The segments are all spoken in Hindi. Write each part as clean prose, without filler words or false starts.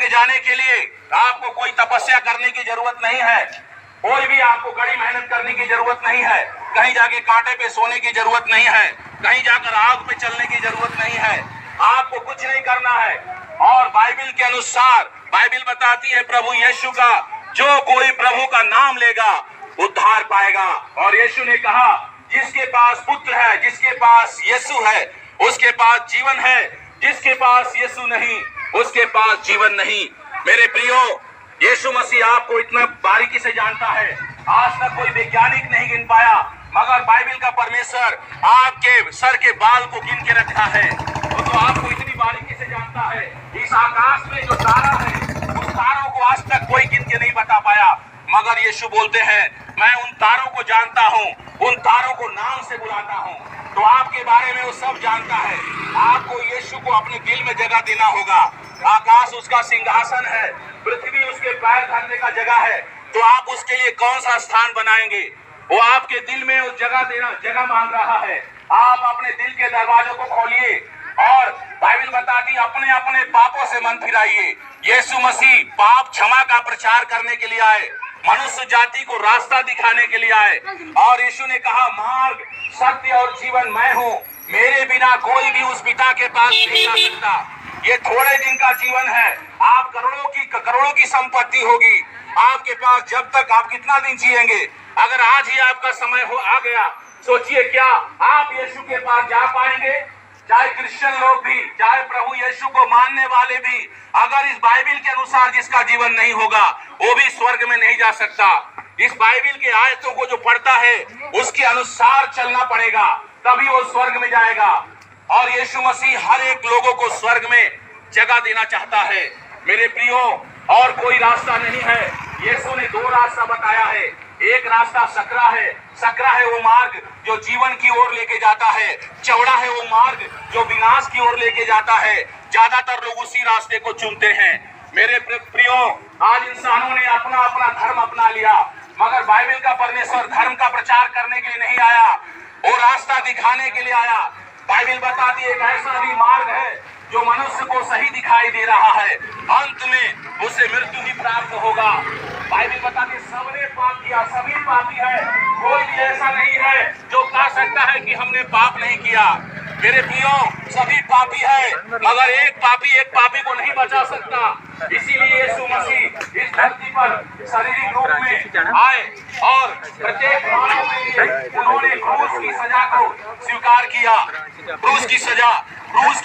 में जाने के लिए आपको कोई तपस्या करने की जरूरत नहीं है, कोई भी आपको कड़ी मेहनत करने की जरूरत नहीं है, कहीं जाके कांटे पे सोने की जरूरत नहीं है, कहीं जाकर आग पे चलने की जरूरत नहीं है, आपको कुछ नहीं करना है। और बाइबिल के अनुसार बाइबिल बताती है प्रभु यीशु का, जो कोई प्रभु का नाम लेगा उद्धार पाएगा। और यीशु ने कहा, जिसके पास पुत्र है, जिसके पास यीशु है, उसके पास जीवन है, जिसके पास यीशु नहीं उसके पास जीवन नहीं। मेरे प्रियो, यीशु मसीह आपको इतना बारीकी से जानता है, आज तक कोई वैज्ञानिक नहीं गिन पाया, मगर बाइबिल का परमेश्वर आपके सर के बाल को गिन के रखा है। तो आपको इतनी बारीकी से जानता है। इस आकाश में जो तारा है, उस तारों को आज तक कोई गिन के नहीं बता पाया, मगर यीशु बोलते हैं, मैं उन तारों को जानता हूँ, उन तारों को नाम से बुलाता हूँ। तो आपके बारे में वो सब जानता है। आपको यीशु को अपने दिल में जगह देना होगा। आकाश उसका सिंहासन है, पृथ्वी उसके पैर धरने का जगह है। तो आप उसके लिए कौन सा स्थान बनाएंगे? वो आपके दिल में उस जगह मांग रहा है। आप अपने दिल के दरवाजों को खोलिए और बाइबिल बताती है, अपने अपने पापों से मन फिराइए। यीशु मसीह पाप क्षमा का प्रचार करने के लिए आए, मनुष्य जाति को रास्ता दिखाने के लिए आए। और यीशु ने कहा, मार्ग, सत्य और जीवन मैं हूँ, मेरे बिना कोई भी उस पिता के पास नहीं जा सकता। ये थोड़े दिन का जीवन है, आप करोड़ों की संपत्ति होगी आपके पास। जब तक आप कितना दिन जिएंगे? अगर आज ही आपका समय आ गया, सोचिए क्या आप यीशु के पास जा पाएंगे? चाहे क्रिश्चियन लोग भी, चाहे प्रभु यीशु को मानने वाले भी, अगर इस बाइबिल के अनुसार जिसका जीवन नहीं होगा, वो भी स्वर्ग में नहीं जा सकता। इस बाइबिल के आयतों को जो पढ़ता है, उसके अनुसार चलना पड़ेगा, तभी वो स्वर्ग में जाएगा। और यीशु मसीह हर एक लोगों को स्वर्ग में जगह देना चाहता है। मेरे प्रियो, और कोई रास्ता नहीं है। यीशु ने दो रास्ता बताया है। एक रास्ता सकरा है। सकरा है वो मार्ग जो जीवन की ओर लेके जाता है, चौड़ा है वो मार्ग जो विनाश की ओर लेके जाता है। ज्यादातर लोग उसी रास्ते को चुनते हैं। मेरे प्रियो, आज इंसानों ने अपना अपना धर्म अपना लिया, मगर बाइबिल का परमेश्वर धर्म का प्रचार करने के लिए नहीं आया, वो रास्ता दिखाने के लिए आया। बाइबिल बताती है, एक ऐसा भी मार्ग है जो मनुष्य को सही दिखाई दे रहा है, अंत में उसे मृत्यु ही प्राप्त होगा। बाइबिल बताती है, सबने पाप किया, सभी पापी है, कोई भी ऐसा नहीं है जो कह सकता है कि हमने पाप नहीं किया। मेरे प्रियो, सभी पापी है, मगर एक पापी को नहीं बचा सकता। इसीलिए यीशु मसीह इस धरती पर शारीरिक रूप में आए और प्रत्येक मानव के लिए उन्होंने क्रूस की सजा को स्वीकार किया। क्रूस की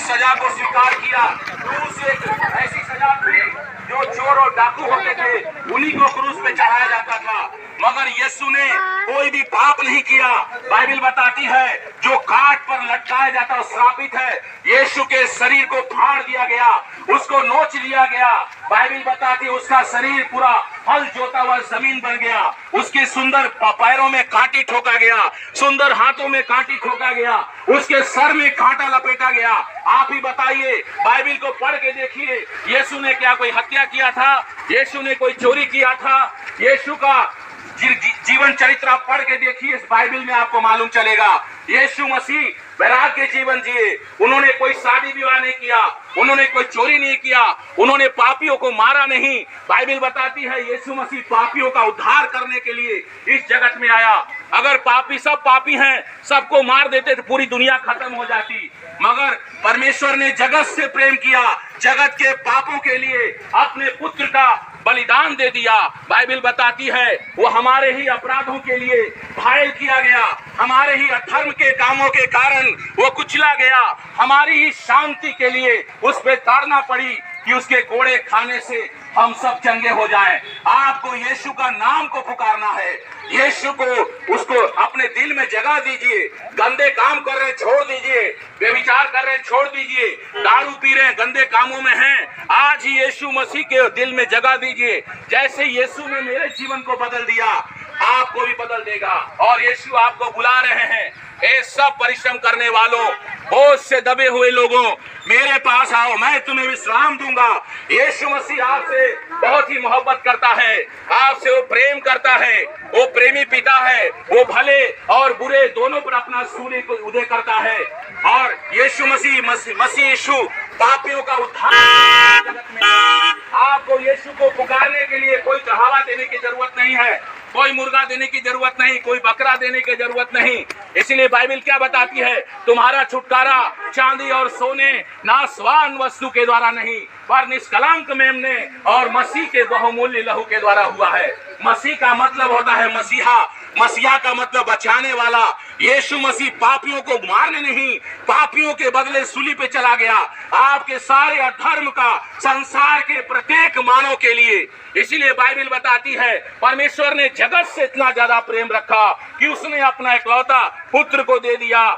सजा को स्वीकार किया। क्रूस एक ऐसी सजा थी जो चोर और डाकू होते थे, उन्हीं को क्रूस पे चढ़ाया जाता था, मगर यीशु ने कोई भी पाप नहीं किया। बाइबिल बताती है, जो काट पर लटकाया जाता श्रापित है। यीशु के शरीर को फाड़ दिया गया, उसको नोच लिया गया। बाइबिल बताती है, उसका शरीर पूरा हल जोता हुआ जमीन बन गया, उसके सुंदर पैरों में कांटी ठोका गया, सुंदर हाथों में कांटी ठोका गया, उसके सर में कांटा लपेटा गया। आप ही बताइए, बाइबिल को पढ़ के देखिए, यीशु ने क्या कोई हत्या किया था? यीशु ने कोई चोरी किया था? यीशु का जीवन चरित्र आप पढ़ के देखिए, इस बाइबिल में आपको मालूम चलेगा। यीशु मसीह वैराग्य जीवन जिए। उन्होंने कोई शादी विवाह नहीं किया, उन्होंने कोई चोरी नहीं किया, उन्होंने पापियों को मारा नहीं। बाइबिल बताती है, यीशु मसीह पापियों का उद्धार करने के लिए इस जगत में आया। अगर सब पापी हैं, सबको मार देते तो पूरी दुनिया खत्म हो जाती, मगर परमेश्वर ने जगत से प्रेम किया, जगत के पापों के लिए अपने पुत्र का बलिदान दे दिया। बाइबिल बताती है, वो हमारे ही अपराधों के लिए घायल किया गया, हमारे ही अधर्म के कामों के कारण वो कुचला गया, हमारी ही शांति के लिए उस पे ताड़ना पड़ी कि उसके कोड़े खाने से हम सब चंगे हो जाएं। आपको यीशु का नाम को पुकारना है, यीशु को उसको अपने दिल में जगह दीजिए। गंदे काम कर रहे छोड़ दीजिए, व्यभिचार कर रहे छोड़ दीजिए, दारू पी रहे गंदे कामों में हैं, आज ही यीशु मसीह के दिल में जगह दीजिए। जैसे यीशु ने मेरे जीवन को बदल दिया, आपको भी बदल देगा। और यीशु आपको बुला रहे हैं, ये सब परिश्रम करने वालों, बोझ से दबे हुए लोगों, मेरे पास आओ, मैं तुम्हें विश्राम दूंगा। यीशु मसीह आपसे बहुत ही मोहब्बत करता है, आपसे वो प्रेम करता है, वो प्रेमी पिता है, वो भले और बुरे दोनों पर अपना सूर्य को उदय करता है। और यीशु मसीह यीशु पापियों का उद्धार जगत में। आपको यीशु को पुकारने के लिए कोई चढ़ावा देने की जरूरत नहीं है, कोई मुर्गा देने की जरूरत नहीं, कोई बकरा देने की जरूरत नहीं। इसलिए बाइबल क्या बताती है, तुम्हारा छुटकारा चांदी और सोने नाशवान वस्तु के द्वारा नहीं, पर निष्कलंक मेमने और मसीह के बहुमूल्य लहू के द्वारा हुआ है। मसीह का मतलब होता है मसीहा, मसीहा का मतलब बचाने वाला। यीशु मसीह पापियों को मारने नहीं, पापियों के बदले सूली पे चला गया, आपके सारे अधर्म का, संसार के प्रत्येक मानव के लिए। इसीलिए बाइबल बताती है, परमेश्वर ने जगत से इतना ज्यादा प्रेम रखा कि उसने अपना इकलौता पुत्र को दे दिया,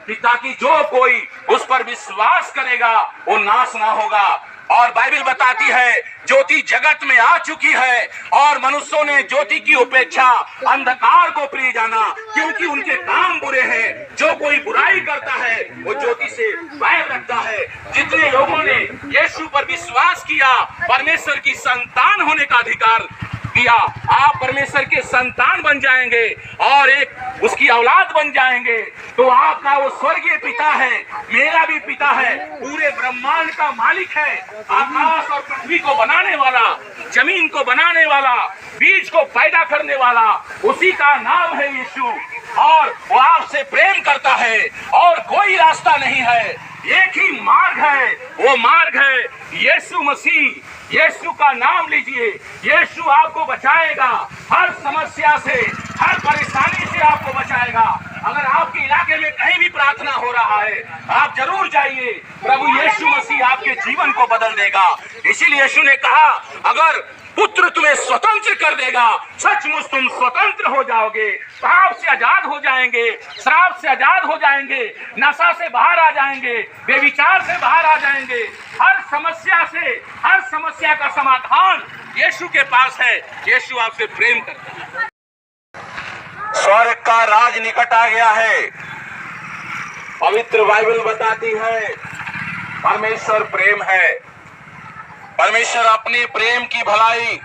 कि ताकि जो कोई उस पर विश्वास करेगा वो नाश ना होगा। और बाइबल बताती है, ज्योति जगत में आ चुकी है और मनुष्यों ने ज्योति की उपेक्षा अंधकार को प्रिय जाना, क्योंकि उनके काम बुरे हैं। जो कोई बुराई करता है वो ज्योति से बैर रखता है। जितने लोगों ने यीशु पर विश्वास किया, परमेश्वर की संतान होने का अधिकार दिया, आप परमेश्वर के संतान बन जाएंगे और एक उसकी औलाद बन जाएंगे, तो आपका वो स्वर्गीय पिता है, मेरा भी पिता है, पूरे ब्रह्मांड का मालिक है, आकाश और पृथ्वी को बनाने वाला, जमीन को बनाने वाला, बीज को पैदा करने वाला, उसी का नाम है यीशु। और वो आपसे प्रेम करता है और कोई रास्ता नहीं है, एक ही मार्ग है, वो मार्ग है यीशु मसीह। यीशु का नाम लीजिए, यीशु आपको बचाएगा हर समस्या से, हर परेशानी से आपको बचाएगा। अगर आपके इलाके में कहीं भी प्रार्थना हो रहा है, आप जरूर जाइए, प्रभु यीशु मसीह आपके जीवन को बदल देगा। इसीलिए यीशु ने कहा, अगर पुत्र तुम्हें स्वतंत्र कर देगा, सचमुच तुम स्वतंत्र हो जाओगे, पाप से आजाद हो जाएंगे, श्राप से आजाद हो जाएंगे, नशा से बाहर आ जाएंगे, बेविचार से बाहर आ जाएंगे। हर समस्या का समाधान यीशु के पास है। यीशु आपसे प्रेम करता है। स्वर्ग का राज निकट आ गया है। पवित्र बाइबल बताती है, परमेश्वर प्रेम है। परमेश्वर अपने प्रेम की भलाई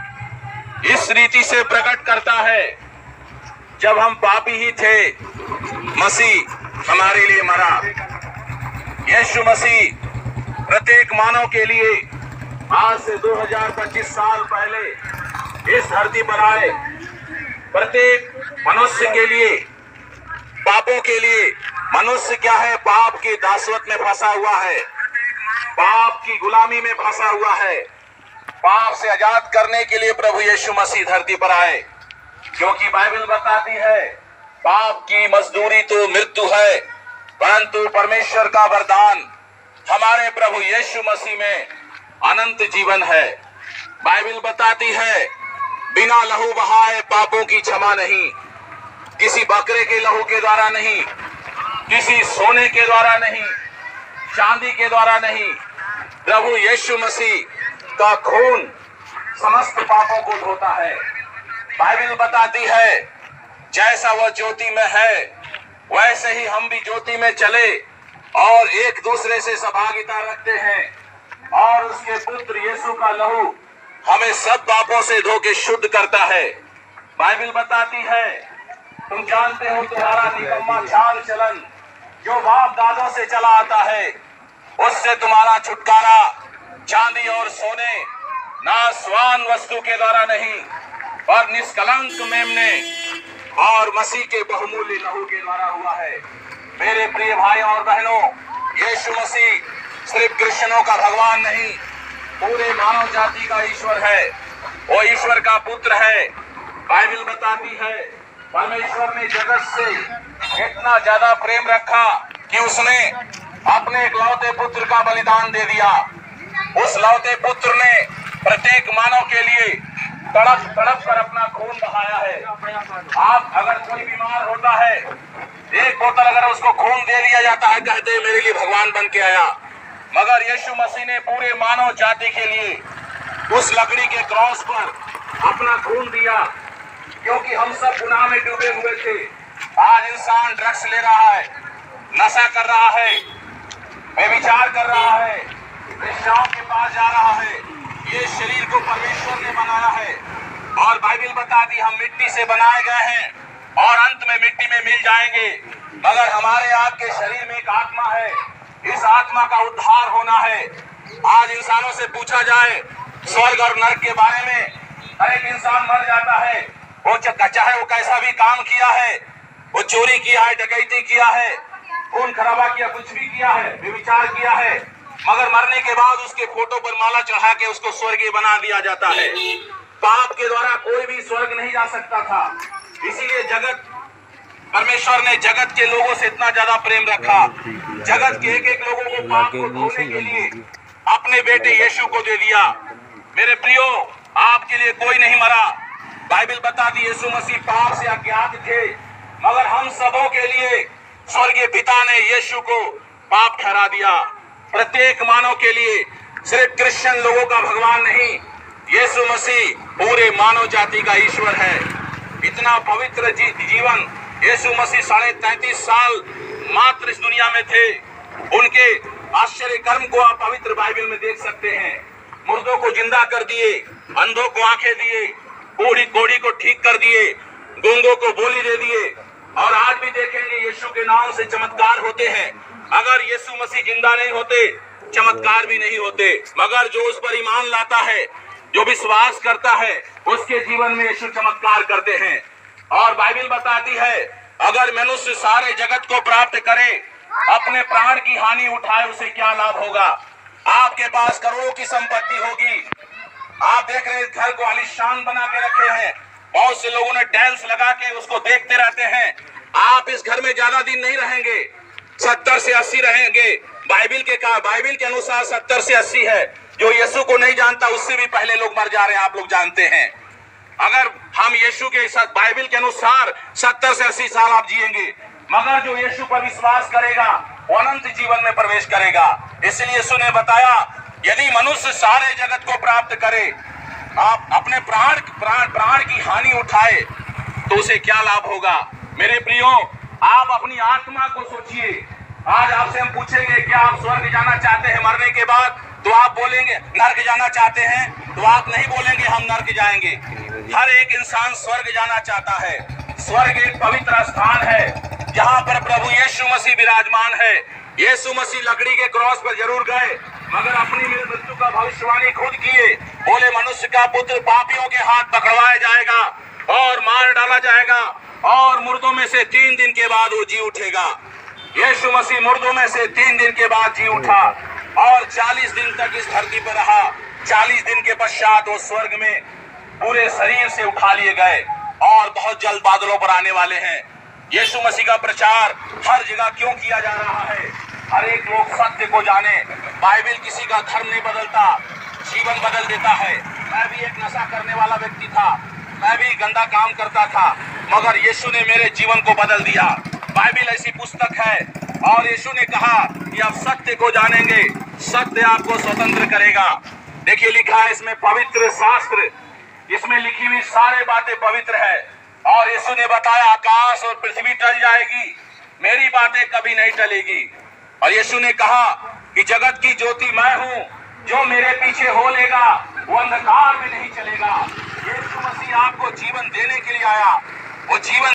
इस रीति से प्रकट करता है, जब हम पापी ही थे, मसीह हमारे लिए मरा। यीशु मसीह प्रत्येक मानव के लिए आज से 2025 साल पहले इस धरती पर आए। प्रत्येक मनुष्य के लिए, पापों के लिए। मनुष्य क्या है? पाप की दासवत में फंसा हुआ है, पाप की गुलामी में फंसा हुआ है। पाप से आजाद करने के लिए प्रभु यीशु मसीह धरती पर आए, क्योंकि बाइबल बताती है, पाप की मजदूरी तो मृत्यु है, परंतु परमेश्वर का वरदान हमारे प्रभु यीशु मसीह में अनंत जीवन है। बाइबल बताती है, बिना लहू बहाए पापों की क्षमा नहीं, किसी बकरे के लहू के द्वारा नहीं, किसी सोने के द्वारा नहीं, चांदी के द्वारा नहीं, प्रभु यीशु मसीह का खून समस्त पापों को धोता है। बाइबल बताती है, जैसा वह ज्योति में है वैसे ही हम भी ज्योति में चले और एक दूसरे से सहभागिता रखते हैं, और उसके पुत्र यीशु का लहू हमें सब पापों से धो के शुद्ध करता है। बाइबल बताती है, तुम जानते हो तुम्हारा निकम्मा चाल चलन जो बाप दादों से चला आता है, उससे तुम्हारा छुटकारा चांदी और सोने नाशवान वस्तु के द्वारा नहीं, पर निष्कलंक मेमने और मसीह के बहुमूल्य लहू के द्वारा हुआ है। मेरे प्रिय भाइयों और बहनों, यीशु मसीह सिर्फ कृष्णों का भगवान नहीं, पूरे मानव जाति का ईश्वर है, वो ईश्वर का पुत्र है। बाइबल बताती है, परमेश्वर ने जगत से इतना ज्यादा प्रेम रखा कि उसने अपने इकलौते पुत्र का बलिदान दे दिया। उस लौते पुत्र ने प्रत्येक मानव के लिए तड़प तड़प कर अपना खून बहाया है। आप अगर कोई बीमार होता है, एक बोतल अगर उसको खून दे दिया जाता है, कहते मेरे लिए भगवान बन के आया। मगर यीशु मसीह ने पूरे मानव जाति के लिए उस लकड़ी के क्रॉस पर अपना खून दिया। क्योंकि हम सब गुनाह में डूबे हुए थे। आज इंसान ड्रग्स ले रहा है, नशा कर रहा है, व्यभिचार कर रहा है, वेश्याओं के पास जा रहा है। ये शरीर को परमेश्वर ने बनाया है और बाइबल बता दी हम मिट्टी से बनाए गए हैं और अंत में मिट्टी में मिल जाएंगे। मगर हमारे आपके शरीर में एक आत्मा है, इस आत्मा का उद्धार होना है। आज इंसानों से पूछा जाए स्वर्ग और नरक के बारे में, हर एक इंसान मर जाता है, वो चाहे वो कैसा भी काम किया है, वो चोरी किया है, डकैती किया है, खून खराबा किया, कुछ भी किया है, व्यभिचार किया है, मगर मरने के बाद उसके फोटो पर माला चढ़ा के उसको स्वर्गीय बना दिया जाता है। पाप के द्वारा कोई भी स्वर्ग नहीं जा सकता था। इसीलिए परमेश्वर ने जगत के लोगों से इतना ज्यादा प्रेम रखा, जगत के एक एक लोगों को पाप को धोने के लिए अपने बेटे यीशु को दे दिया। मेरे प्रियो, आपके लिए कोई नहीं मरा। बाइबल बता दी यीशु मसीह पाप से अज्ञात थे, मगर हम सबों के लिए स्वर्गीय पिता ने यीशु को पाप ठहरा दिया। प्रत्येक मानव के लिए, सिर्फ क्रिश्चियन लोगों का भगवान नहीं, यीशु मसीह पूरे मानव जाति का ईश्वर है। इतना पवित्र जीवन यीशु मसीह 33.5 साल मात्र इस दुनिया में थे। उनके आश्चर्य कर्म को आप पवित्र बाइबल में देख सकते हैं। मुर्दों को जिंदा कर दिए, अंधों को आंखें दिए, कोढ़ी को ठीक कर दिए, गूंगों को बोली दे दिए। और आज भी देखेंगे यीशु के नाम से चमत्कार होते हैं। अगर यीशु मसीह जिंदा नहीं होते, चमत्कार भी नहीं होते। मगर जो उस पर ईमान लाता है, जो विश्वास करता है, उसके जीवन में यीशु चमत्कार करते हैं। और बाइबल बताती है अगर मनुष्य सारे जगत को प्राप्त करे, अपने प्राण की हानि उठाए, उसे क्या लाभ होगा। आपके पास करोड़ों की संपत्ति होगी, आप देख रहे घर को आलीशान बना के रखे हैं, बहुत से लोगों ने टाइल्स लगा के उसको देखते रहते हैं। आप इस घर में ज्यादा दिन नहीं रहेंगे, 70 से 80 रहेंगे। बाइबल के अनुसार 70 से 80 है। जो यीशु को नहीं जानता उससे भी पहले लोग मर जा रहे हैं, आप लोग जानते हैं। अगर हम यीशु के साथ बाइबल के अनुसार 70 से 80 साल आप जिएंगे, मगर जो यीशु पर विश्वास करेगा वो अनंत जीवन में प्रवेश करेगा। इसलिए यीशु ने बताया यदि मनुष्य सारे जगत को प्राप्त करे, आप अपने प्राण की हानि उठाए, तो उसे क्या लाभ होगा। मेरे प्रियो, आप अपनी आत्मा को सोचिए। आज आपसे हम पूछेंगे क्या आप स्वर्ग जाना चाहते हैं मरने के बाद, तो आप बोलेंगे नरक जाना चाहते हैं, तो आप नहीं बोलेंगे हम नरक जाएंगे। हर एक इंसान स्वर्ग जाना चाहता है। स्वर्ग एक पवित्र स्थान है जहाँ पर प्रभु यीशु मसीह विराजमान है। यीशु मसीह लकड़ी के क्रॉस पर जरूर गए, मगर अपनी मृत्यु का भविष्यवाणी खुद किए। बोले मनुष्य का पुत्र पापियों के हाथ पकड़वाया जाएगा और मार डाला जाएगा और मुर्दों में से 3 दिन के बाद वो जी उठेगा। यीशु मसीह मुर्दों में से 3 दिन के बाद जी उठा और 40 दिन तक इस धरती पर रहा। 40 दिन के पश्चात वो स्वर्ग में पूरे शरीर से उठा लिए गए और बहुत जल्द बादलों पर आने वाले हैं। यीशु मसीह का प्रचार हर जगह क्यों किया जा रहा है? हर एक लोग सत्य को जाने। बाइबल किसी का धर्म नहीं बदलता, जीवन बदल देता है। मैं भी एक नशा करने वाला व्यक्ति था, मैं भी गंदा काम करता था, मगर यीशु ने मेरे जीवन को बदल दिया। बाइबल ऐसी पुस्तक है और यीशु ने कहा कि आप सत्य को जानेंगे, सत्य आपको स्वतंत्र करेगा। देखिए लिखा है इसमें पवित्र शास्त्र, इसमें लिखी हुई सारी बातें पवित्र है। और यीशु ने बताया आकाश और पृथ्वी टल जाएगी, मेरी बातें कभी नहीं टलेगी। और यीशु ने कहा कि जगत की ज्योति मैं हूँ, जो मेरे पीछे हो लेगा वो अंधकार में नहीं चलेगा। यीशु मसीह आपको जीवन देने के लिए आया, वो जीवन